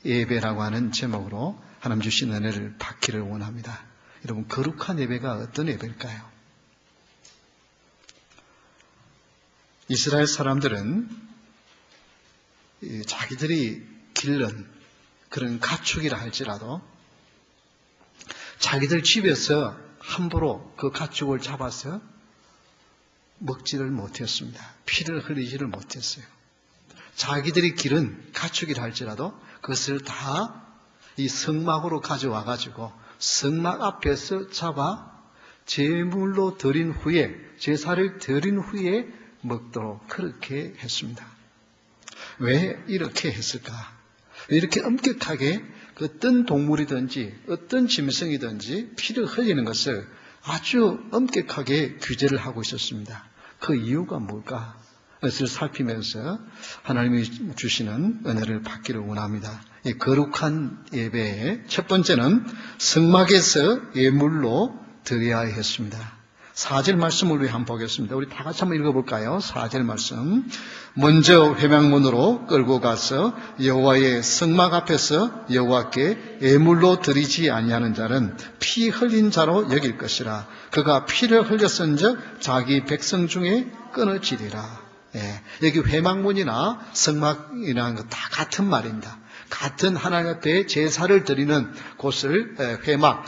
예배라고 하는 제목으로 하나님 주신 은혜를 받기를 원합니다. 여러분, 거룩한 예배가 어떤 예배일까요? 이스라엘 사람들은 자기들이 기른 그런 가축이라 할지라도 자기들 집에서 함부로 그 가축을 잡아서 먹지를 못했습니다. 피를 흘리지를 못했어요. 자기들이 기른 가축이라 할지라도 그것을 다 이 성막으로 가져와 가지고 성막 앞에서 잡아 제물로 드린 후에, 제사를 드린 후에 먹도록 그렇게 했습니다. 왜 이렇게 했을까? 왜 이렇게 엄격하게 어떤 동물이든지 어떤 짐승이든지 피를 흘리는 것을 아주 엄격하게 규제를 하고 있었습니다. 그 이유가 뭘까? 그것을 살피면서 하나님이 주시는 은혜를 받기를 원합니다. 이 거룩한 예배의 첫 번째는 성막에서 예물로 드려야 했습니다. 4절 말씀을 우리 한번 보겠습니다. 우리 다 같이 한번 읽어볼까요? 4절 말씀. 먼저 회막문으로 끌고 가서 여호와의 성막 앞에서 여호와께 예물로 드리지 아니하는 자는 피 흘린 자로 여길 것이라. 그가 피를 흘렸은즉 자기 백성 중에 끊어지리라. 예, 여기 회막문이나 성막이라는 거 다 같은 말입니다. 같은 하나님 앞에 제사를 드리는 곳을 회막,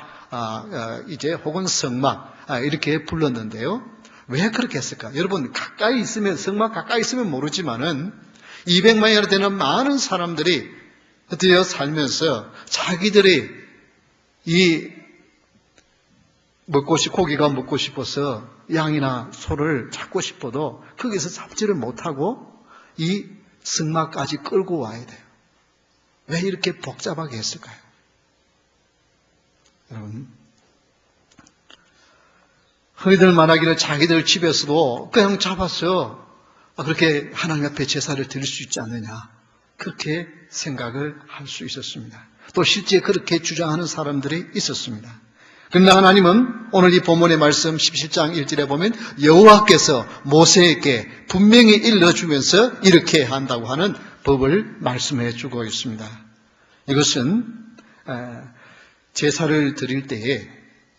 이제 혹은 성막 이렇게 불렀는데요. 왜 그렇게 했을까? 여러분, 가까이 있으면, 성막 가까이 있으면 모르지만은 200만이나 되는 많은 사람들이 어때요? 살면서 자기들이 고기가 먹고 싶어서 양이나 소를 잡고 싶어도 거기서 잡지를 못하고 이 성막까지 끌고 와야 돼요. 왜 이렇게 복잡하게 했을까요? 여러분, 흔히들 말하기를 자기들 집에서도 그냥 잡아서 그렇게 하나님 앞에 제사를 드릴 수 있지 않느냐, 그렇게 생각을 할 수 있었습니다. 또 실제 그렇게 주장하는 사람들이 있었습니다. 그러나 하나님은 오늘 이 본문의 말씀 17장 1절에 보면 여호와께서 모세에게 분명히 일러주면서 이렇게 한다고 하는 법을 말씀해 주고 있습니다. 이것은 제사를 드릴 때에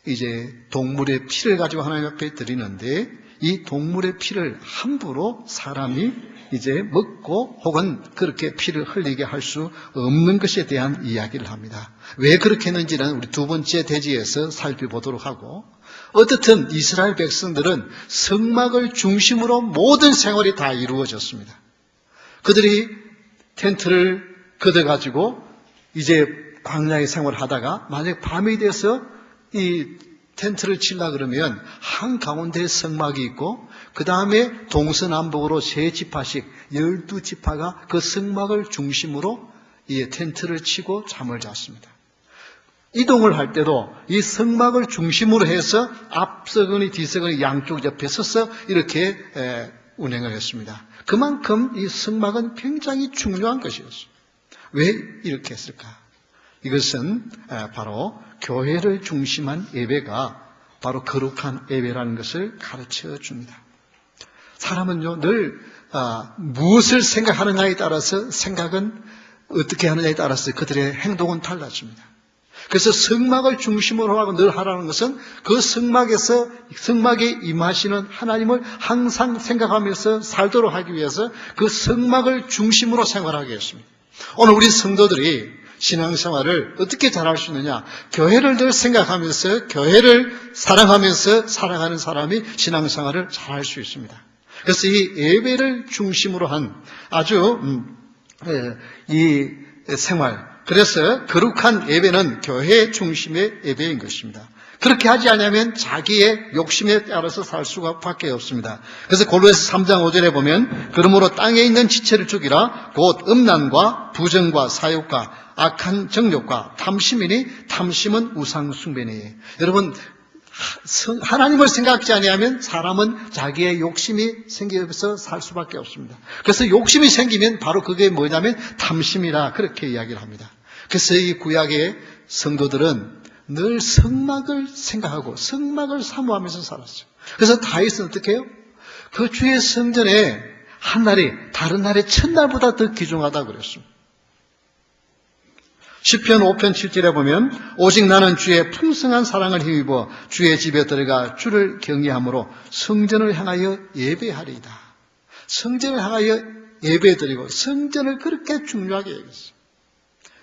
이제 동물의 피를 가지고 하나님 앞에 드리는데 이 동물의 피를 함부로 사람이 이제 먹고 혹은 그렇게 피를 흘리게 할 수 없는 것에 대한 이야기를 합니다. 왜 그렇게 했는지는 우리 두 번째 대지에서 살펴보도록 하고, 어떻든 이스라엘 백성들은 성막을 중심으로 모든 생활이 다 이루어졌습니다. 그들이 텐트를 걷어가지고 이제 광야의 생활을 하다가 만약 밤이 돼서 이 텐트를 치려 그러면 한가운데 성막이 있고 그 다음에 동서남북으로 세 지파씩 12지파가 그 성막을 중심으로 이 텐트를 치고 잠을 잤습니다. 이동을 할 때도 이 성막을 중심으로 해서 앞서거니 뒤서거니 양쪽 옆에 서서 이렇게 운행을 했습니다. 그만큼 이 성막은 굉장히 중요한 것이었습니다. 왜 이렇게 했을까? 이것은 바로 교회를 중심한 예배가 바로 거룩한 예배라는 것을 가르쳐 줍니다. 사람은요, 늘 무엇을 생각하느냐에 따라서 생각은 어떻게 하느냐에 따라서 그들의 행동은 달라집니다. 그래서 성막을 중심으로 하고 늘 하라는 것은 그 성막에 임하시는 하나님을 항상 생각하면서 살도록 하기 위해서 그 성막을 중심으로 생활하게 했습니다. 오늘 우리 성도들이 신앙생활을 어떻게 잘할 수 있느냐? 교회를 늘 생각하면서 교회를 사랑하면서 살아가는 사람이 신앙생활을 잘할 수 있습니다. 그래서 이 예배를 중심으로 한 아주 이 생활, 그래서 거룩한 예배는 교회 중심의 예배인 것입니다. 그렇게 하지 않으면 자기의 욕심에 따라서 살 수밖에 없습니다. 그래서 골로새서 3장 5절에 보면 그러므로 땅에 있는 지체를 죽이라 곧 음란과 부정과 사욕과 악한 정욕과 탐심이니 탐심은 우상 숭배니. 여러분, 하나님을 생각하지 아니하면 사람은 자기의 욕심이 생겨서 살 수밖에 없습니다. 그래서 욕심이 생기면 바로 그게 뭐냐면 탐심이라 그렇게 이야기를 합니다. 그래서 이 구약의 성도들은 늘 성막을 생각하고 성막을 사모하면서 살았어요. 그래서 다윗은 어떻게 해요? 그 주의 성전에 한 날이 다른 날의 첫날보다 더 귀중하다고 그랬습니다. 시편 5편 7절에 보면 오직 나는 주의 풍성한 사랑을 힘입어 주의 집에 들어가 주를 경외함으로 성전을 향하여 예배하리이다. 성전을 향하여 예배드리고 성전을 그렇게 중요하게 여겼어요.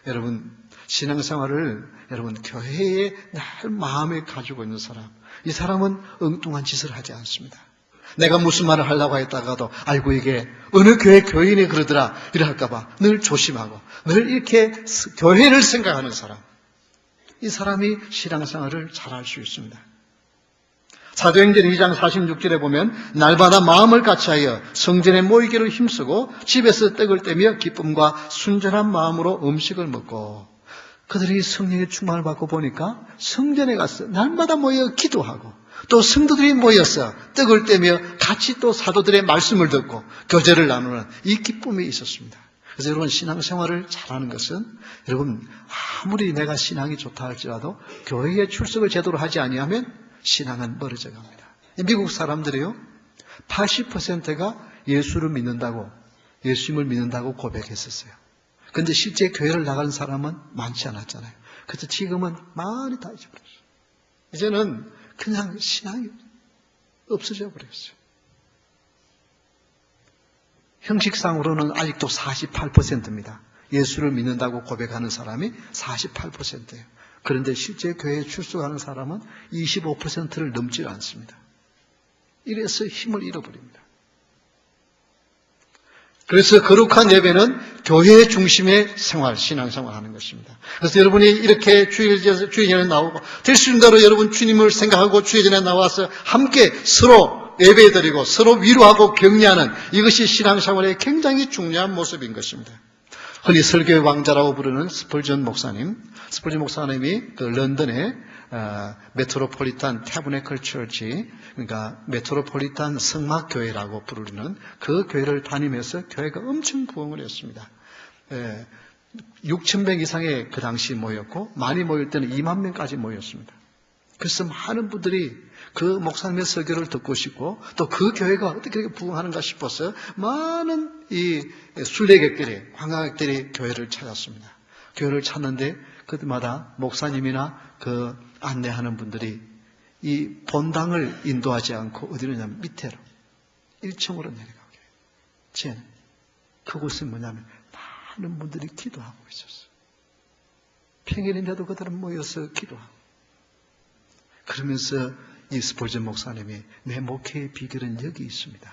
여러분, 신앙생활을 여러분 교회에 늘 마음에 가지고 있는 사람, 이 사람은 엉뚱한 짓을 하지 않습니다. 내가 무슨 말을 하려고 했다가도 아이고 이게 어느 교회 교인이 그러더라 이래 할까봐 늘 조심하고 늘 이렇게 교회를 생각하는 사람, 이 사람이 신앙생활을 잘할 수 있습니다. 사도행전 2장 46절에 보면 날마다 마음을 같이하여 성전에 모이기를 힘쓰고 집에서 떡을 떼며 기쁨과 순전한 마음으로 음식을 먹고, 그들이 성령의 충만을 받고 보니까 성전에 가서 날마다 모여 기도하고 또 성도들이 모여서 떡을 떼며 같이 또 사도들의 말씀을 듣고 교제를 나누는 이 기쁨이 있었습니다. 그래서 여러분, 신앙생활을 잘하는 것은 여러분 아무리 내가 신앙이 좋다 할지라도 교회에 출석을 제대로 하지 아니하면 신앙은 멀어져 갑니다. 미국 사람들이요 80%가 예수를 믿는다고, 예수님을 믿는다고 고백했었어요. 그런데 실제 교회를 나가는 사람은 많지 않았잖아요. 그래서 지금은 많이 다 잊어버렸어요. 이제는 그냥 신앙이 없어져 버렸어요. 형식상으로는 아직도 48%입니다. 예수를 믿는다고 고백하는 사람이 48%예요. 그런데 실제 교회에 출석하는 사람은 25%를 넘지 않습니다. 이래서 힘을 잃어버립니다. 그래서 거룩한 예배는 교회 중심의 생활, 신앙생활 하는 것입니다. 그래서 여러분이 이렇게 주일전에 나오고 될 수 있는 대로 여러분 주님을 생각하고 주일전에 나와서 함께 서로 예배드리고 서로 위로하고 격려하는 이것이 신앙생활의 굉장히 중요한 모습인 것입니다. 흔히 설교의 왕자라고 부르는 스펄전 목사님이 그 런던의 메트로폴리탄 태브네클 처치, 그러니까 메트로폴리탄 성막교회라고 부르는 그 교회를 다니면서 교회가 엄청 부흥을 했습니다. 6,000명 이상의 그 당시 모였고 많이 모일 때는 2만 명까지 모였습니다. 그래서 많은 분들이 그 목사님의 설교를 듣고 싶고 또 그 교회가 어떻게 부흥하는가 싶어서 많은 이 순례객들이, 관광객들이 교회를 찾았습니다. 교회를 찾는데 그때마다 목사님이나 그 안내하는 분들이 이 본당을 인도하지 않고 어디로 냐면 밑으로 1층으로 내려가게. 쟤는 그곳은 뭐냐면 많은 분들이 기도하고 있었어요. 평일인데도 그들은 모여서 기도하고. 그러면서 이 스펄전 목사님이 내 목회의 비결은 여기 있습니다.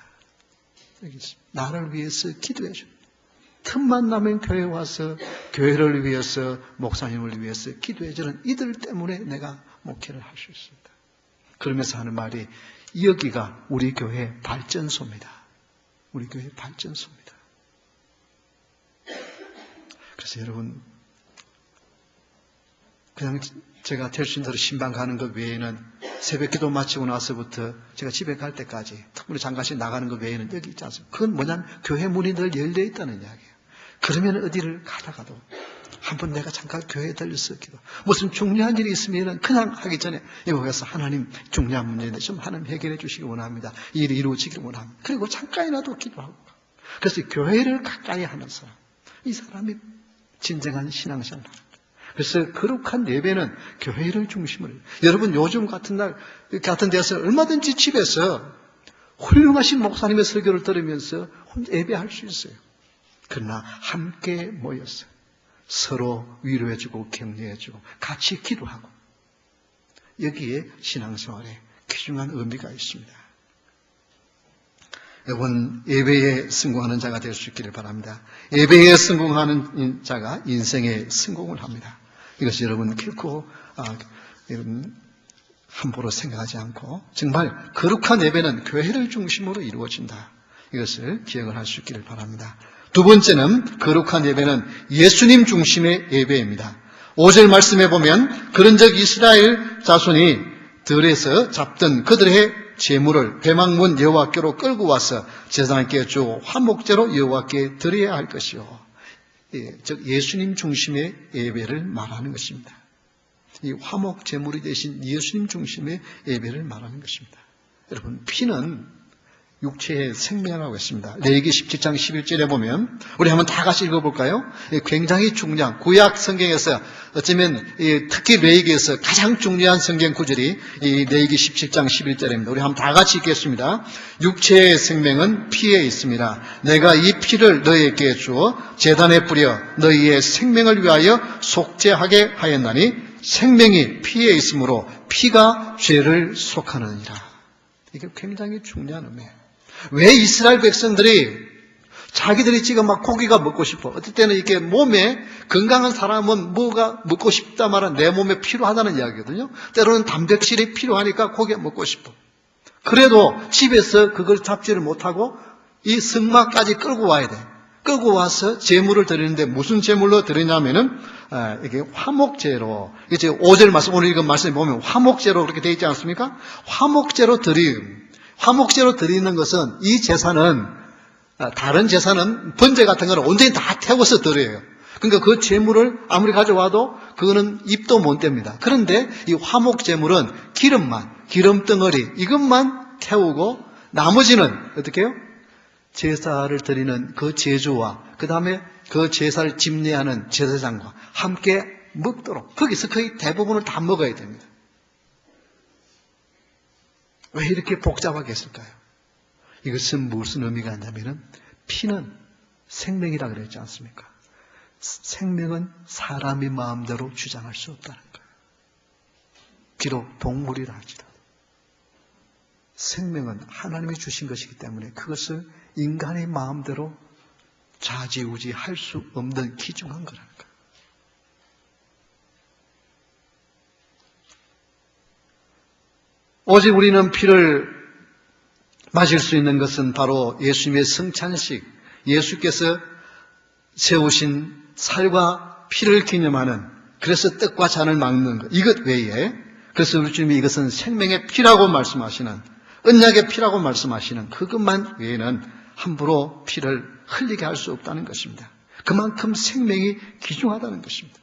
여기 있습니다. 나를 위해서 기도해 줘. 틈만 나면 교회에 와서 교회를 위해서, 목사님을 위해서 기도해 주는 이들 때문에 내가 목회를 할 수 있습니다. 그러면서 하는 말이 여기가 우리 교회 발전소입니다. 우리 교회 발전소입니다. 그래서 여러분, 그냥 제가 될 수 있는 대로 신방 가는 것 외에는 새벽 기도 마치고 나서부터 제가 집에 갈 때까지 특별히 잠깐씩 나가는 것 외에는 여기 있지 않습니까? 그건 뭐냐면 교회 문이 늘 열려 있다는 이야기예요. 그러면 어디를 가다가도 한번 내가 잠깐 교회에 들려서 기도. 무슨 중요한 일이 있으면 그냥 하기 전에 여기 가서 하나님 중요한 문제인데 좀 하나님 해결해 주시기 원합니다. 이 일이 이루어지기를 원합니다. 그리고 잠깐이라도 기도하고. 그래서 교회를 가까이 하는 사람. 이 사람이 진정한 신앙생활을 하는 거예요. 그래서 거룩한 예배는 교회를 중심으로. 여러분 요즘 같은 날 같은 데서 얼마든지 집에서 훌륭하신 목사님의 설교를 들으면서 예배할 수 있어요. 그러나 함께 모여서 서로 위로해주고 격려해주고 같이 기도하고, 여기에 신앙생활에 귀중한 의미가 있습니다. 여러분, 예배에 성공하는 자가 될 수 있기를 바랍니다. 예배에 성공하는 자가 인생에 성공을 합니다. 이것이 여러분 결코 여러분 함부로 생각하지 않고 정말 거룩한 예배는 교회를 중심으로 이루어진다. 이것을 기억을 할 수 있기를 바랍니다. 두 번째는 거룩한 예배는 예수님 중심의 예배입니다. 5절 말씀에 보면 그런즉 이스라엘 자손이 들에서 잡던 그들의 제물을 회막문 여호와께로 끌고 와서 제사장께 주고 화목제로 여호와께 드려야 할 것이요. 즉 예수님 중심의 예배를 말하는 것입니다. 이 화목 제물이 되신 예수님 중심의 예배를 말하는 것입니다. 여러분, 피는 육체의 생명이라고 했습니다. 레위기 17장 11절에 보면 우리 한번 다 같이 읽어볼까요? 굉장히 중요한 구약 성경에서 어쩌면 특히 레위기에서 가장 중요한 성경 구절이 이 레위기 17장 11절입니다. 우리 한번 다 같이 읽겠습니다. 육체의 생명은 피에 있습니다. 내가 이 피를 너희에게 주어 제단에 뿌려 너희의 생명을 위하여 속죄하게 하였나니 생명이 피에 있으므로 피가 죄를 속하느니라. 이게 굉장히 중요한 의미예요. 왜 이스라엘 백성들이 자기들이 지금 막 고기가 먹고 싶어. 어떨 때는 이게 몸에 건강한 사람은 뭐가 먹고 싶다 말은 내 몸에 필요하다는 이야기거든요. 때로는 단백질이 필요하니까 고기가 먹고 싶어. 그래도 집에서 그걸 잡지를 못하고 이 승마까지 끌고 와야 돼. 끌고 와서 제물을 드리는데 무슨 제물로 드리냐면은 이게 화목제로, 이제 5절 말씀, 오늘 읽은 말씀에 보면 화목제로 그렇게 되어 있지 않습니까? 화목제로 드리는 것은 이 제사는 다른 제사는 번제 같은 거는 온전히 다 태워서 드려요. 그러니까 그 제물을 아무리 가져와도 그거는 입도 못 댑니다. 그런데 이 화목제물은 기름덩어리 이것만 태우고 나머지는 어떻게 해요? 제사를 드리는 그 제주와 그 다음에 그 제사를 집례하는 제사장과 함께 먹도록 거기서 거의 대부분을 다 먹어야 됩니다. 왜 이렇게 복잡하게 했을까요? 이것은 무슨 의미가 있냐면은 피는 생명이라 그랬지 않습니까? 생명은 사람이 마음대로 주장할 수 없다는 거예요. 비록 동물이라 할지라도 생명은 하나님이 주신 것이기 때문에 그것을 인간의 마음대로 좌지우지할 수 없는 귀중한 거라는 거예요. 오직 우리는 피를 마실 수 있는 것은 바로 예수님의 성찬식, 예수께서 세우신 살과 피를 기념하는, 그래서 떡과 잔을 막는 것, 이것 외에, 그래서 우리 주님이 이것은 생명의 피라고 말씀하시는, 언약의 피라고 말씀하시는 그것만 외에는 함부로 피를 흘리게 할 수 없다는 것입니다. 그만큼 생명이 귀중하다는 것입니다.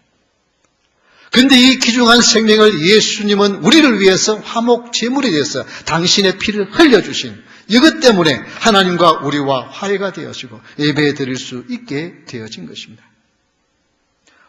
그런데 이 귀중한 생명을 예수님은 우리를 위해서 화목 제물이 되어서 당신의 피를 흘려주신 이것 때문에 하나님과 우리와 화해가 되어지고 예배 드릴 수 있게 되어진 것입니다.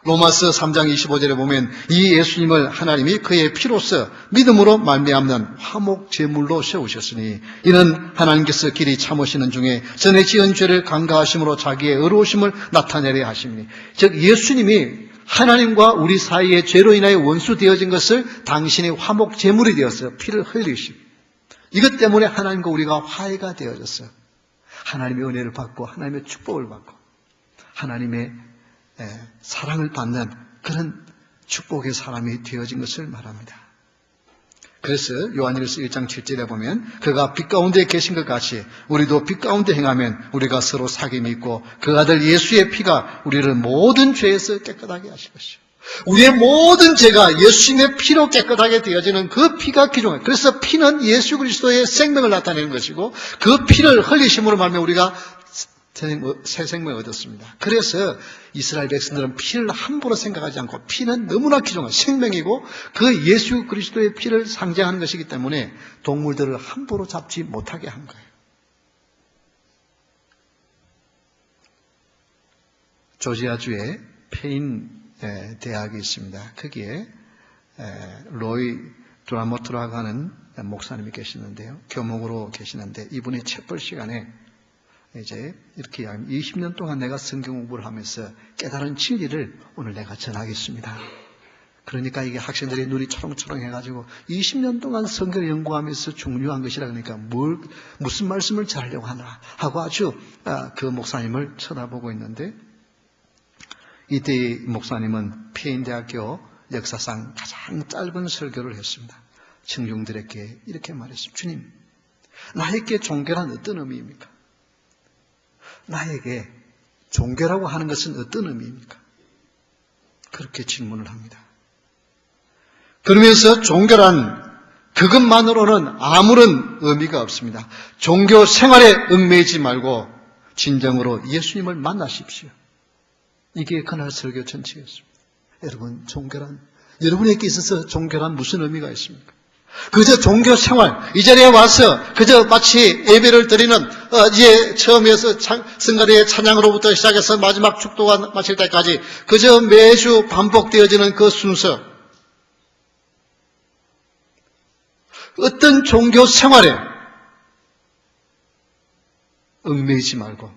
로마서 3장 25절에 보면 이 예수님을 하나님이 그의 피로서 믿음으로 말미암는 화목 제물로 세우셨으니 이는 하나님께서 길이 참으시는 중에 전에 지은 죄를 간과하심으로 자기의 의로우심을 나타내려 하심이니, 즉 예수님이 하나님과 우리 사이에 죄로 인하여 원수 되어진 것을 당신의 화목 제물이 되어서 피를 흘리시고 이것 때문에 하나님과 우리가 화해가 되어졌어요. 하나님의 은혜를 받고 하나님의 축복을 받고 하나님의 사랑을 받는 그런 축복의 사람이 되어진 것을 말합니다. 그래서 요한일서 1장 7절에 보면 그가 빛 가운데 계신 것 같이 우리도 빛 가운데 행하면 우리가 서로 사귐이 있고 그 아들 예수의 피가 우리를 모든 죄에서 깨끗하게 하실 것이요. 우리의 모든 죄가 예수님의 피로 깨끗하게 되어지는 그 피가 귀중해요. 그래서 피는 예수 그리스도의 생명을 나타내는 것이고 그 피를 흘리심으로 말하면 우리가 새 생명을 얻었습니다. 그래서 이스라엘 백성들은 피를 함부로 생각하지 않고 피는 너무나 귀중한 생명이고 그 예수 그리스도의 피를 상징하는 것이기 때문에 동물들을 함부로 잡지 못하게 한 거예요. 조지아주에 페인 대학이 있습니다. 거기에 로이 드라모트라고 하는 목사님이 계시는데요. 교목으로 계시는데 이분이 채플 시간에 이제 이렇게 20년 동안 내가 성경 공부를 하면서 깨달은 진리를 오늘 내가 전하겠습니다. 그러니까 이게 학생들의 눈이 초롱초롱 해가지고 20년 동안 성경을 연구하면서 중요한 것이라 그러니까 무슨 말씀을 전하려고 하나 하고 아주 그 목사님을 쳐다보고 있는데 이때 이 목사님은 페인대학교 역사상 가장 짧은 설교를 했습니다. 청중들에게 이렇게 말했습니다. 주님, 나에게 종교란 어떤 의미입니까? 나에게 종교라고 하는 것은 어떤 의미입니까? 그렇게 질문을 합니다. 그러면서 종교란 그것만으로는 아무런 의미가 없습니다. 종교 생활에 얽매이지 말고 진정으로 예수님을 만나십시오. 이게 그날 설교 전체였습니다. 여러분, 종교란, 여러분에게 있어서 종교란 무슨 의미가 있습니까? 그저 종교 생활, 이 자리에 와서 그저 마치 예배를 드리는 이제 처음에서 성가대의 찬양으로부터 시작해서 마지막 축도가 마칠 때까지 그저 매주 반복되어지는 그 순서, 어떤 종교 생활에 얽매이지 말고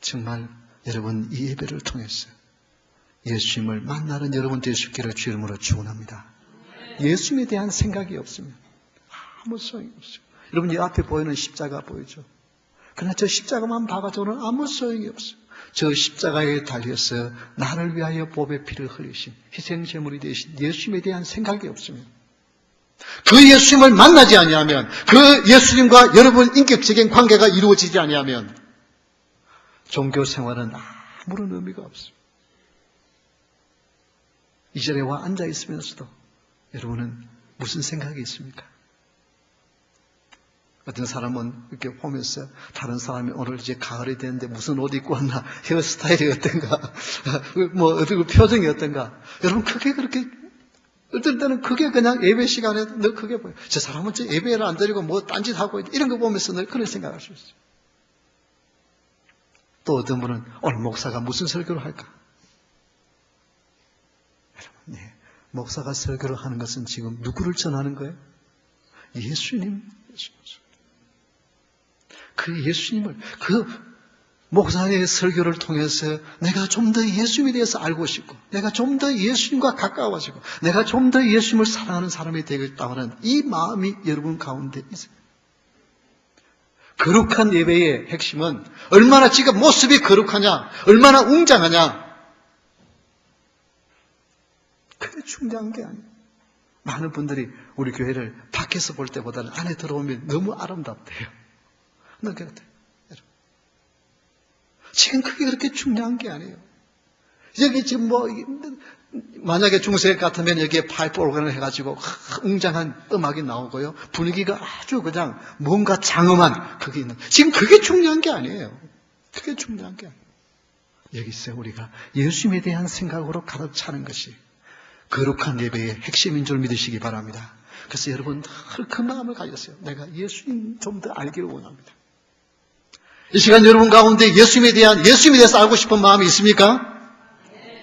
정말 여러분 이 예배를 통해서 예수님을 만나는 여러분 되시기를 주 이름으로 축원합니다. 예수님에 대한 생각이 없으면 아무 소용이 없어요. 여러분 이 앞에 보이는 십자가 보이죠? 그러나 저 십자가만 봐가지고는 아무 소용이 없어요. 저 십자가에 달려서 나를 위하여 보배 피를 흘리신 희생제물이 되신 예수님에 대한 생각이 없으면, 그 예수님을 만나지 아니하면, 그 예수님과 여러분 인격적인 관계가 이루어지지 아니하면 종교 생활은 아무런 의미가 없어요. 이 자리에 와 앉아 있으면서도 여러분은 무슨 생각이 있습니까? 어떤 사람은 이렇게 보면서 다른 사람이 오늘 이제 가을이 됐는데 무슨 옷 입고 왔나, 헤어스타일이 어떤가, 뭐 어떤 표정이 어떤가. 여러분 그게 그렇게, 어떨 때는 그게 그냥 예배 시간에 늘 그게 보여요. 저 사람은 저 예배를 안 드리고 뭐 딴짓하고 이런 거 보면서 늘 그런 생각할 수 있어요. 또 어떤 분은 오늘 목사가 무슨 설교를 할까? 여러분, 네. 목사가 설교를 하는 것은 지금 누구를 전하는 거예요? 예수님. 그 예수님을, 그 목사의 설교를 통해서 내가 좀 더 예수님에 대해서 알고 싶고, 내가 좀 더 예수님과 가까워지고, 내가 좀 더 예수님을 사랑하는 사람이 되겠다는 이 마음이 여러분 가운데 있어요. 거룩한 예배의 핵심은 얼마나 지금 모습이 거룩하냐, 얼마나 웅장하냐, 그게 중요한 게 아니에요. 많은 분들이 우리 교회를 밖에서 볼 때보다는 안에 들어오면 너무 아름답대요. 난 그렇대요. 지금 그게 그렇게 중요한 게 아니에요. 여기 지금 뭐 만약에 중세 같으면 여기에 파이프 오르간을 해가지고 웅장한 음악이 나오고요, 분위기가 아주 그냥 뭔가 장엄한 그게 있는. 지금 그게 중요한 게 아니에요. 그게 중요한 게 아니에요. 여기서 우리가 예수님에 대한 생각으로 가득 차는 것이 거룩한 예배의 핵심인 줄 믿으시기 바랍니다. 그래서 여러분 늘 그 마음을 가졌어요. 내가 예수님 좀 더 알기를 원합니다. 이 시간 여러분 가운데 예수님에 대해서 알고 싶은 마음이 있습니까?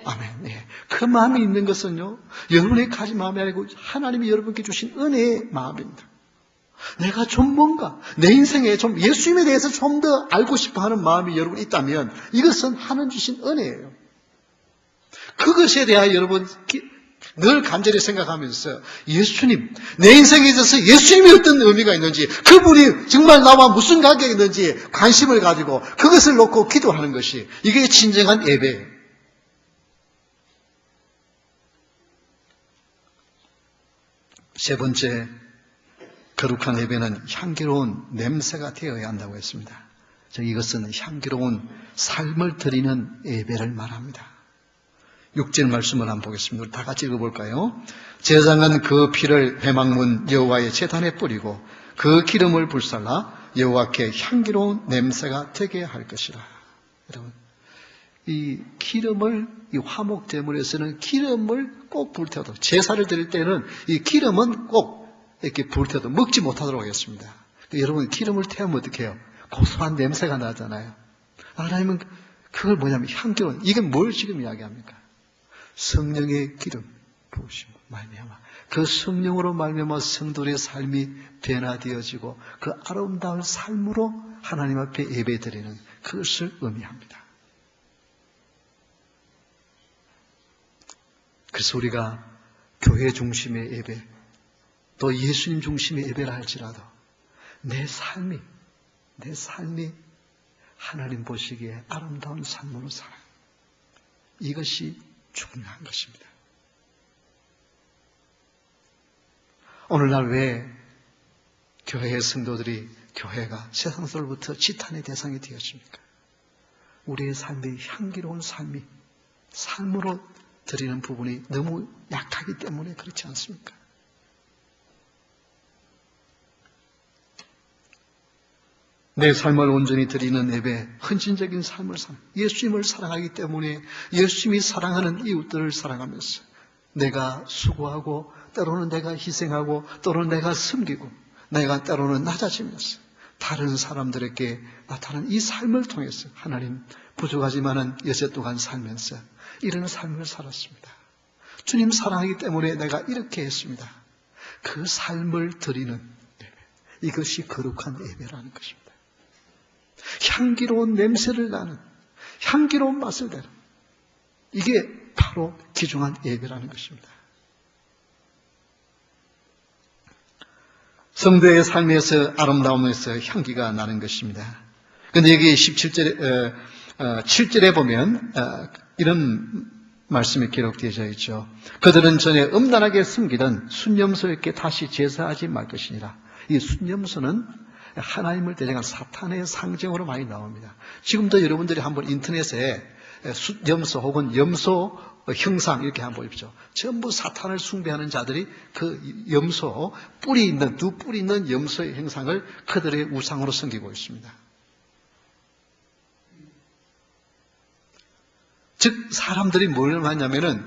아멘. 네. 그 마음이 있는 것은요, 여러분의 가진 마음이 아니고 하나님이 여러분께 주신 은혜의 마음입니다. 내가 좀 뭔가 내 인생에 좀 예수님에 대해서 좀 더 알고 싶어 하는 마음이 여러분 있다면 이것은 하나님 주신 은혜예요. 그것에 대하여 여러분 늘 간절히 생각하면서 예수님, 내 인생에 있어서 예수님이 어떤 의미가 있는지, 그분이 정말 나와 무슨 관계가 있는지 관심을 가지고 그것을 놓고 기도하는 것이, 이게 진정한 예배예요. 세 번째, 거룩한 예배는 향기로운 냄새가 되어야 한다고 했습니다. 이것은 향기로운 삶을 드리는 예배를 말합니다. 6절 말씀을 한번 보겠습니다. 우리 다 같이 읽어볼까요? 제사장은 그 피를 회막문 여호와의 제단에 뿌리고 그 기름을 불살라 여호와께 향기로운 냄새가 되게 할 것이라. 여러분, 이 기름을, 이 화목 제물에서는 기름을 꼭 불태워도, 제사를 드릴 때는 이 기름은 꼭 이렇게 불태워도 먹지 못하도록 하겠습니다. 여러분, 기름을 태우면 어떻게 해요? 고소한 냄새가 나잖아요. 하나님은 그걸 뭐냐면 향기로운, 이게 뭘 지금 이야기합니까? 성령의 기름 부으심 말미암아, 그 성령으로 말미암아 성도의 삶이 변화되어지고 그 아름다운 삶으로 하나님 앞에 예배드리는 그것을 의미합니다. 그래서 우리가 교회 중심의 예배, 또 예수님 중심의 예배를 할지라도 내 삶이 하나님 보시기에 아름다운 삶으로 살아요. 이것이 중요한 것입니다. 오늘날 왜 교회의 성도들이, 교회가 세상으로부터 지탄의 대상이 되었습니까? 우리의 삶이 향기로운 삶으로 드리는 부분이 너무 약하기 때문에 그렇지 않습니까? 내 삶을 온전히 드리는 예배, 헌신적인 삶을 예수님을 사랑하기 때문에 예수님이 사랑하는 이웃들을 사랑하면서 내가 수고하고 때로는 내가 희생하고 또는 내가 섬기고 내가 때로는 낮아지면서 다른 사람들에게 나타나는 이 삶을 통해서 하나님 부족하지만은 여세 동안 살면서 이런 삶을 살았습니다. 주님 사랑하기 때문에 내가 이렇게 했습니다. 그 삶을 드리는 예배, 이것이 거룩한 예배라는 것입니다. 향기로운 냄새를 나는, 향기로운 맛을 내는, 이게 바로 귀중한 예배라는 것입니다. 성도의 삶에서 아름다움에서 향기가 나는 것입니다. 그런데 여기 7절에 보면 이런 말씀이 기록되어 있죠. 그들은 전에 음란하게 숨기던 순념소에게 다시 제사하지 말 것이니라. 이 순념소는 하나님을 대적한 사탄의 상징으로 많이 나옵니다. 지금도 여러분들이 한번 인터넷에 순념소 혹은 염소 형상 이렇게 한번 보십시오. 전부 사탄을 숭배하는 자들이 그 염소, 두 뿔이 있는 염소의 형상을 그들의 우상으로 섬기고 있습니다. 즉 사람들이 뭘 하냐면은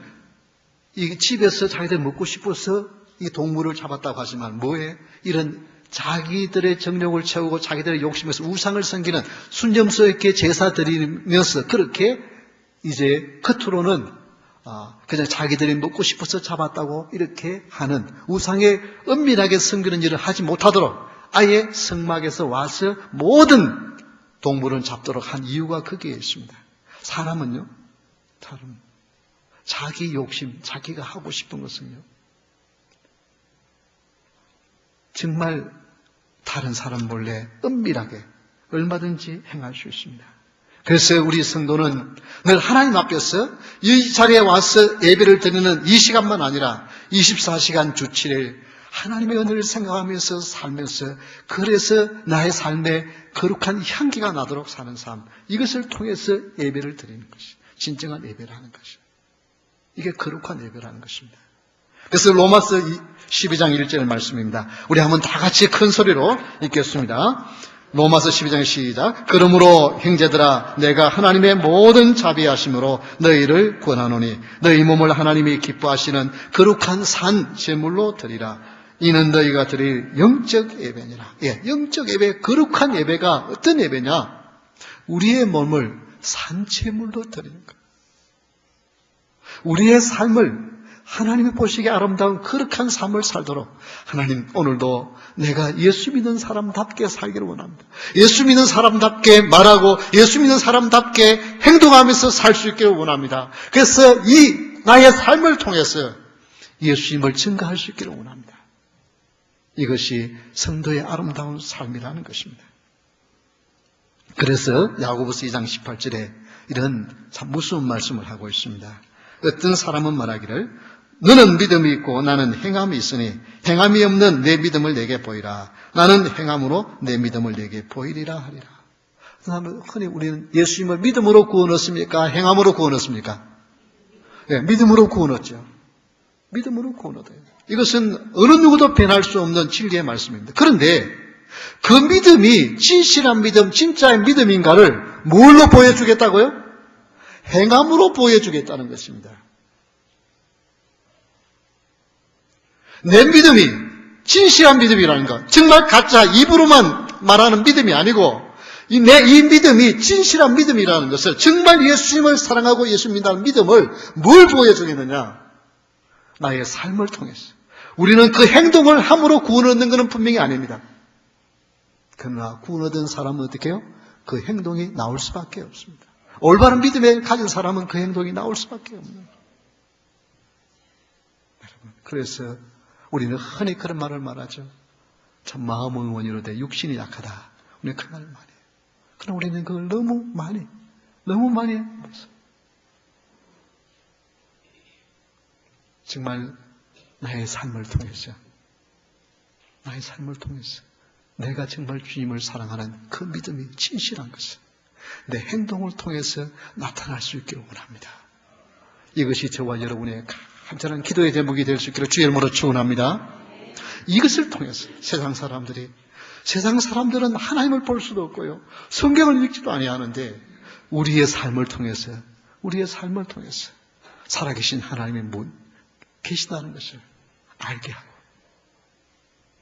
이 집에서 자기들 먹고 싶어서 이 동물을 잡았다고 하지만 뭐에 이런 자기들의 정욕을 채우고 자기들의 욕심에서 우상을 섬기는 순념소에게 제사 드리면서 그렇게 이제 겉으로는 그냥 자기들이 먹고 싶어서 잡았다고 이렇게 하는 우상에 은밀하게 섬기는 일을 하지 못하도록 아예 성막에서 와서 모든 동물을 잡도록 한 이유가 거기에 있습니다. 사람은요, 자기 욕심, 자기가 하고 싶은 것은요, 정말 다른 사람 몰래 은밀하게 얼마든지 행할 수 있습니다. 그래서 우리 성도는 늘 하나님 앞에서 이 자리에 와서 예배를 드리는 이 시간만 아니라 24시간 주 7일 하나님의 은혜를 생각하면서 살면서 그래서 나의 삶에 거룩한 향기가 나도록 사는 삶, 이것을 통해서 예배를 드리는 것이 진정한 예배라는 것이, 이게 거룩한 예배라는 것입니다. 그래서 로마서 12장 1절 말씀입니다. 우리 한번 다 같이 큰 소리로 읽겠습니다. 로마서 12장 시작. 그러므로 형제들아 내가 하나님의 모든 자비하심으로 너희를 권하노니 너희 몸을 하나님이 기뻐하시는 거룩한 산 제물로 드리라. 이는 너희가 드릴 영적 예배니라. 영적 예배, 거룩한 예배가 어떤 예배냐? 우리의 몸을 산제물로 드리는 것. 우리의 삶을 하나님이 보시기에 아름다운 거룩한 삶을 살도록 하나님 오늘도 내가 예수 믿는 사람답게 살기를 원합니다. 예수 믿는 사람답게 말하고 예수 믿는 사람답게 행동하면서 살 수 있기를 원합니다. 그래서 이 나의 삶을 통해서 예수님을 증거할 수 있기를 원합니다. 이것이 성도의 아름다운 삶이라는 것입니다. 그래서 야고보서 2장 18절에 이런 참 무서운 말씀을 하고 있습니다. 어떤 사람은 말하기를 너는 믿음이 있고 나는 행함이 있으니 행함이 없는 내 믿음을 내게 보이라. 나는 행함으로 내 믿음을 내게 보이리라 하리라. 흔히 우리는 예수님을 믿음으로 구원 얻습니까? 행함으로 구원 얻습니까? 믿음으로 구원 얻죠. 믿음으로 구원 얻어요. 이것은 어느 누구도 변할 수 없는 진리의 말씀입니다. 그런데 그 믿음이 진실한 믿음, 진짜의 믿음인가를 뭘로 보여주겠다고요? 행함으로 보여주겠다는 것입니다. 내 믿음이 진실한 믿음이라는 것, 정말 가짜 입으로만 말하는 믿음이 아니고 이 믿음이 진실한 믿음이라는 것을, 정말 예수님을 사랑하고 예수 믿는다는 믿음을 뭘 보여주겠느냐? 나의 삶을 통해서. 우리는 그 행동을 함으로 구원 얻는 것은 분명히 아닙니다. 그러나 구원 얻은 사람은 어떻게 해요? 그 행동이 나올 수밖에 없습니다. 올바른 믿음을 가진 사람은 그 행동이 나올 수밖에 없는 거예요. 그래서 우리는 흔히 그런 말을 말하죠. 참 마음은 원이로 돼 육신이 약하다. 우리는 그 말을 많이 해요. 그러나 우리는 그걸 너무 많이 해요. 정말 나의 삶을 통해서 내가 정말 주님을 사랑하는 그 믿음이 진실한 것을 내 행동을 통해서 나타날 수 있기를 원합니다. 이것이 저와 여러분의 간절한 기도의 제목이 될 수 있기를 주의 이름으로 축원합니다. 이것을 통해서 세상 사람들은 하나님을 볼 수도 없고요, 성경을 읽지도 아니하는데 우리의 삶을 통해서 살아계신 하나님의 계시다는 것을 알게 하고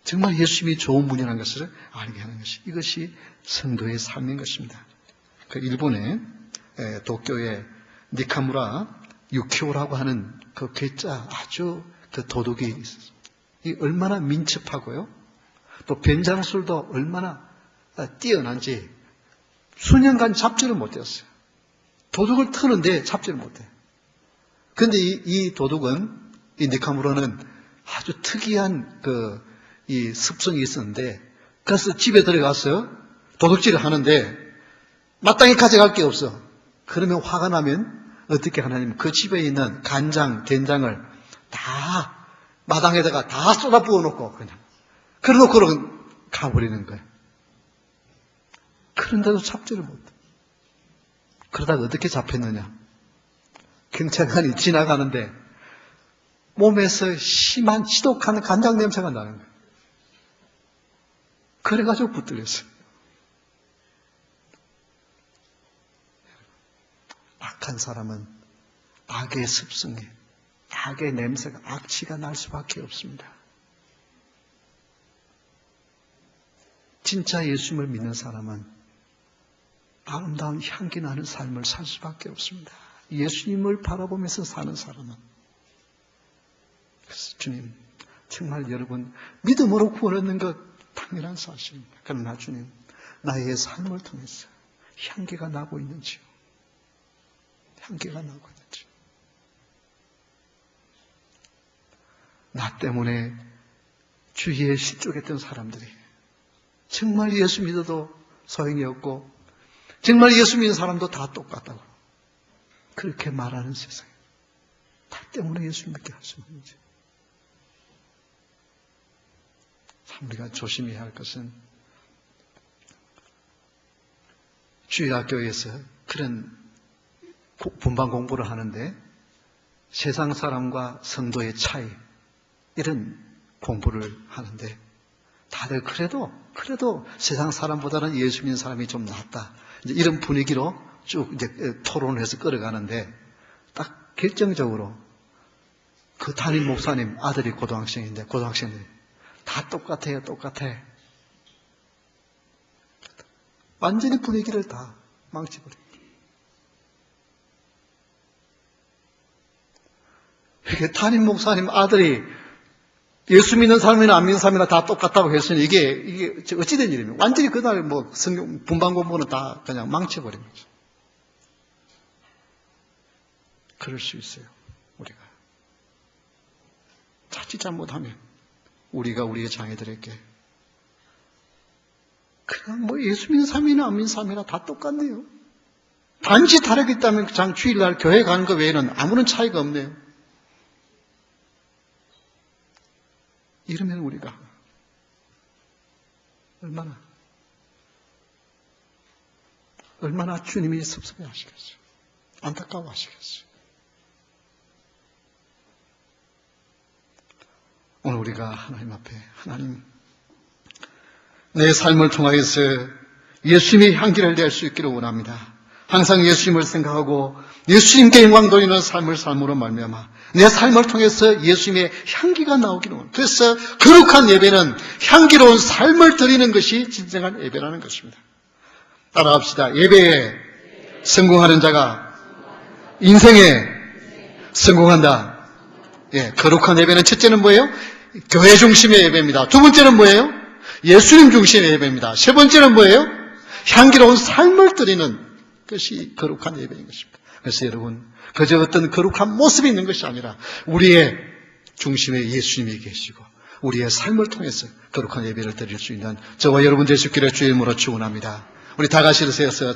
정말 예수님이 좋은 분이라는 것을 알게 하는 것이 이것이 성도의 삶인 것입니다. 그 일본의 도쿄의 니카무라 유키오라고 하는 그 괴짜 아주 그 도둑이 있었어요. 이 얼마나 민첩하고요. 또 변장술도 얼마나 뛰어난지 수년간 잡지를 못했어요. 도둑을 트는데 잡지를 못해. 그런데 이 도둑은 이 니카무라는 아주 특이한 이 습성이 있었는데 그래서 집에 들어가서 도둑질을 하는데 마땅히 가져갈 게 없어. 그러면 화가 나면 어떻게 하냐면 그 집에 있는 간장, 된장을 다 마당에다가 다 쏟아 부어놓고 그냥 그러고 가버리는 거예요. 그런데도 잡지를 못해. 그러다가 어떻게 잡혔느냐. 경찰관이 지나가는데 몸에서 심한 지독한 간장 냄새가 나는 거예요. 그래가지고 붙들렸어요. 악한 사람은 악의 습성에, 악의 냄새가, 악취가 날 수밖에 없습니다. 진짜 예수님을 믿는 사람은 아름다운 향기 나는 삶을 살 수밖에 없습니다. 예수님을 바라보면서 사는 사람은. 그래서 주님, 정말 여러분 믿음으로 구원 얻는 것 당연한 사실입니다. 그러나 주님, 나의 삶을 통해서 향기가 나고 있는지요? 향기가 나고 있는지. 나 때문에 주위에 실족했던 사람들이 정말 예수 믿어도 소용이 없고 정말 예수 믿는 사람도 다 똑같다고 그렇게 말하는 세상에 나 때문에 예수 믿게 할 수 없는지. 참 우리가 조심해야 할 것은 주일학교에서 그런 분반 공부를 하는데 세상 사람과 성도의 차이 이런 공부를 하는데 다들 그래도 세상 사람보다는 예수 믿는 사람이 좀 낫다. 이제 이런 분위기로 쭉 이제 토론을 해서 끌어가는데 딱 결정적으로 그 담임 목사님 아들이 고등학생인데 고등학생들이 다 똑같아요. 완전히 분위기를 다 망쳐버립니다. 이게 담임 목사님 아들이 예수 믿는 사람이나 안 믿는 사람이나 다 똑같다고 했으니 이게 어찌된 일입니까? 완전히 그날 성경 분반 공부는 다 그냥 망쳐버린 거죠. 그럴 수 있어요. 우리가 자칫 잘못하면 우리가 우리의 자녀들에게 그냥 예수 믿는 사람이나 안 믿는 사람이나 다 똑같네요. 단지 다르게 있다면 그냥 주일날 교회 가는 것 외에는 아무런 차이가 없네요. 이러면 우리가 얼마나 주님이 섭섭해 하시겠어요. 안타까워 하시겠어요. 오늘 우리가 하나님 앞에 하나님 내 삶을 통하여서 예수님의 향기를 낼 수 있기를 원합니다. 항상 예수님을 생각하고 예수님께 영광 돌리는 삶을 삶으로 말미암아 내 삶을 통해서 예수님의 향기가 나오기를 원합니다. 그래서 거룩한 예배는 향기로운 삶을 드리는 것이 진정한 예배라는 것입니다. 따라합시다. 예배에 성공하는 자가 인생에 성공한다. 거룩한 예배는 첫째는 뭐예요? 교회 중심의 예배입니다. 두 번째는 뭐예요? 예수님 중심의 예배입니다. 세 번째는 뭐예요? 향기로운 삶을 드리는 것이 거룩한 예배인 것입니다. 그래서 여러분, 그저 어떤 거룩한 모습이 있는 것이 아니라 우리의 중심에 예수님이 계시고 우리의 삶을 통해서 거룩한 예배를 드릴 수 있는 저와 여러분 되시기를 주의 이름으로 축원합니다. 우리 다 같이 일어서서